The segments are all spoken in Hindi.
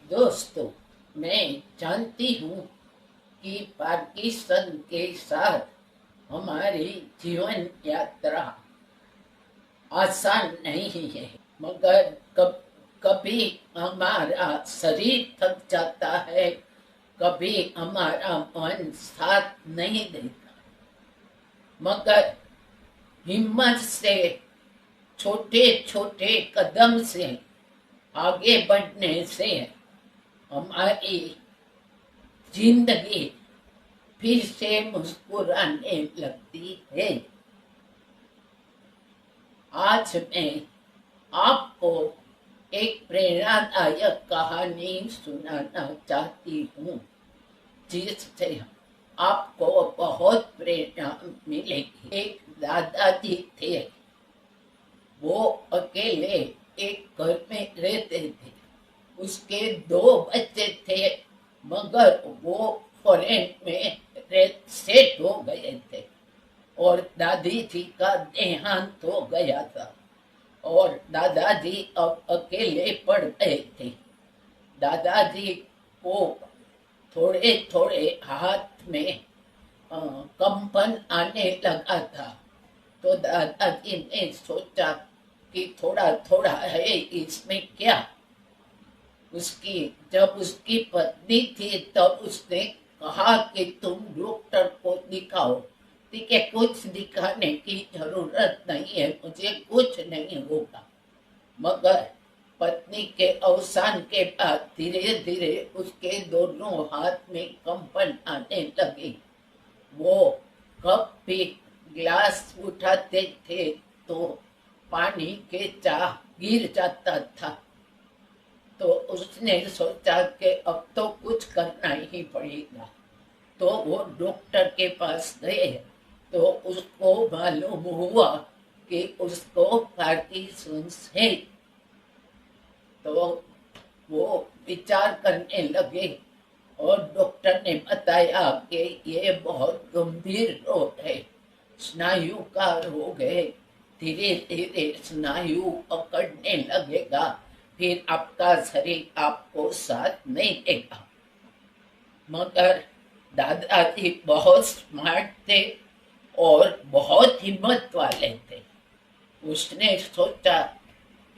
दोस्तों, मैं जानती हूँ कि पार्किंसन के साथ हमारी जीवन यात्रा आसान नहीं है, मगर कभी हमारा शरीर थक जाता है, कभी हमारा मन साथ नहीं देता। मगर हिम्मत से, छोटे छोटे कदम से आगे बढ़ने से हमारी जिंदगी फिर से मुस्कुराने लगती है। आज मैं आपको एक प्रेरणादायक कहानी सुनाना चाहती हूँ, जिससे आपको बहुत प्रेरणा मिलेगी। एक दादाजी थे, वो अकेले एक घर में रहते थे। उसके 2 बच्चे थे, मगर वो फॉरेन में सेट हो गए थे और दादी जी का देहांत हो गया था और दादाजी अब अकेले पड़ गए थे। दादाजी को थोड़े थोड़े हाथ में कंपन आने लगा था। तो दादाजी ने सोचा कि थोड़ा थोड़ा है, इसमें क्या। जब उसकी पत्नी थी तब उसने कहा कि तुम डॉक्टर को दिखाओ। ठीक है, कुछ दिखाने की जरूरत नहीं है, मुझे कुछ नहीं होगा। मगर पत्नी के अवसान के बाद धीरे धीरे उसके दोनों हाथ में कंपन आने लगे। वो कप भी ग्लास उठाते थे तो पानी के चाह गिर जाता था। तो उसने सोचा कि अब तो कुछ करना ही पड़ेगा। तो वो डॉक्टर के पास गए तो उसको मालूम हुआ कि उसको पार्किंसंस है। तो वो विचार करने लगे और डॉक्टर ने बताया कि ये बहुत गंभीर रोग है, स्नायु का रोग है, धीरे धीरे स्नायु पकड़ने लगेगा, फिर आपका शरीर आपको साथ नहीं देगा। मगर दादाजी बहुत स्मार्ट थे और बहुत हिम्मत वाले थे। उसने सोचा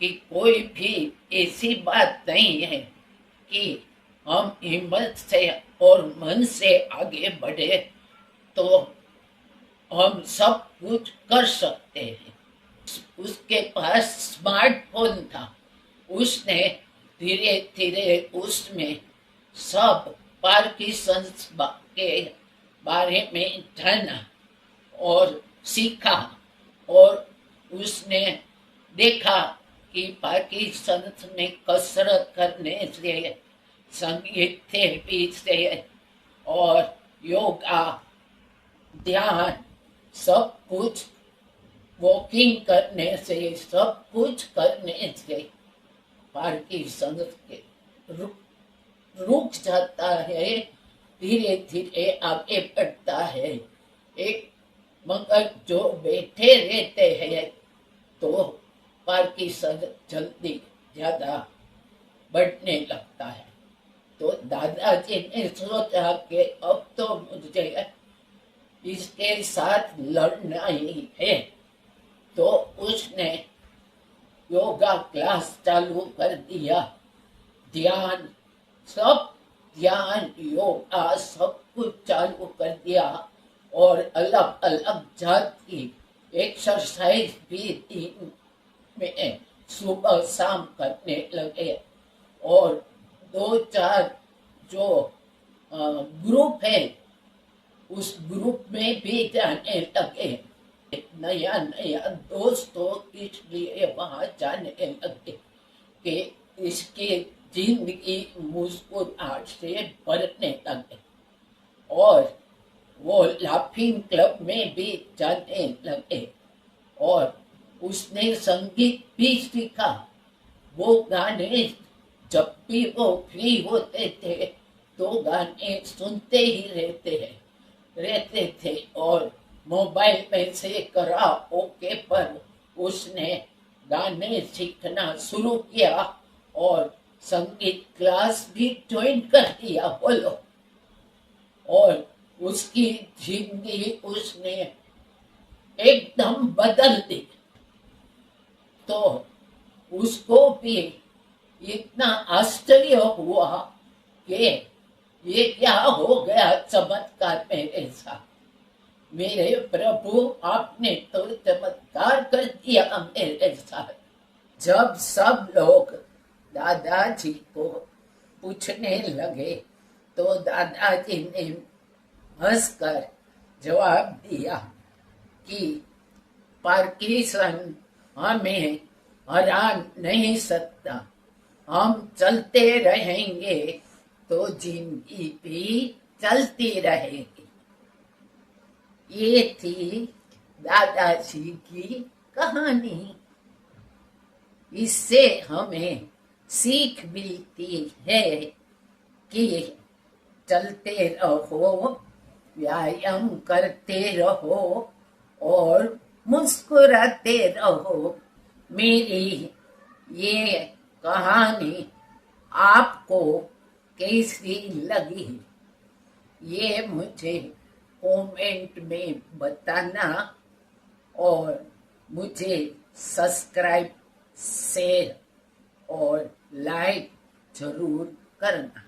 कि कोई भी ऐसी बात नहीं है कि हम हिम्मत से और मन से आगे बढ़े तो हम सब कुछ कर सकते हैं। उसके पास स्मार्टफोन था। उसने धीरे धीरे उसमें सब पार्किंसंस के बारे में जाना और सीखा। और उसने देखा कि पार्किंसंस में कसरत करने से, संगीत थेरेपी से और योगा, ध्यान, सब कुछ, वॉकिंग करने से, सब कुछ करने से पार्किंसंस के रुक जाता है, धीरे धीरे आगे बढ़ता है। एक मगर जो बैठे रहते हैं तो पार्किंसंस जल्दी ज्यादा बढ़ने लगता है। तो दादाजी ने सोचा कि अब तो मुझे इसके साथ लड़ना ही है। तो उसने योगा क्लास चालू कर दिया, ध्यान, सब ध्यान योगा सब कुछ चालू कर दिया और अलग अलग जात की एक्सरसाइज भी दिन में सुबह शाम करने लगे। और 2-4 जो ग्रुप है उस ग्रुप में भी जाने लगे। नया नया दोस्तों इसलिए वहां जाने लगे कि इसकी जिंदगी मुस्कुराहट से भरने लगे। और वो लाफिंग क्लब में भी जाने लगे और उसने संगीत भी सीखा। वो गाने जब भी वो फ्री होते थे तो गाने सुनते ही रहते थे और मोबाइल में से कराओके पर उसने गाने सीखना शुरू किया और संगीत क्लास भी ज्वाइन कर दिया बोलो, और उसकी जिंदगी उसने एकदम बदल दी। तो उसको भी इतना आश्चर्य हुआ कि ये क्या हो गया चमत्कार मेरे साथ। मेरे प्रभु, आपने तो चमत्कार कर दिया मेरे साथ। जब सब लोग दादाजी को पूछने लगे तो दादाजी ने हंसकर जवाब दिया कि पार्किंसन हमें हरा नहीं सकता, हम चलते रहेंगे तो जिंदगी भी चलती रहेगी। ये थी दादाजी की कहानी। इससे हमें सीख मिलती है कि चलते रहो, व्यायाम करते रहो और मुस्कुराते रहो। मेरी ये कहानी आपको कैसी लगी, ये मुझे कमेंट में बताना, और मुझे सब्सक्राइब, शेयर और लाइक जरूर करना।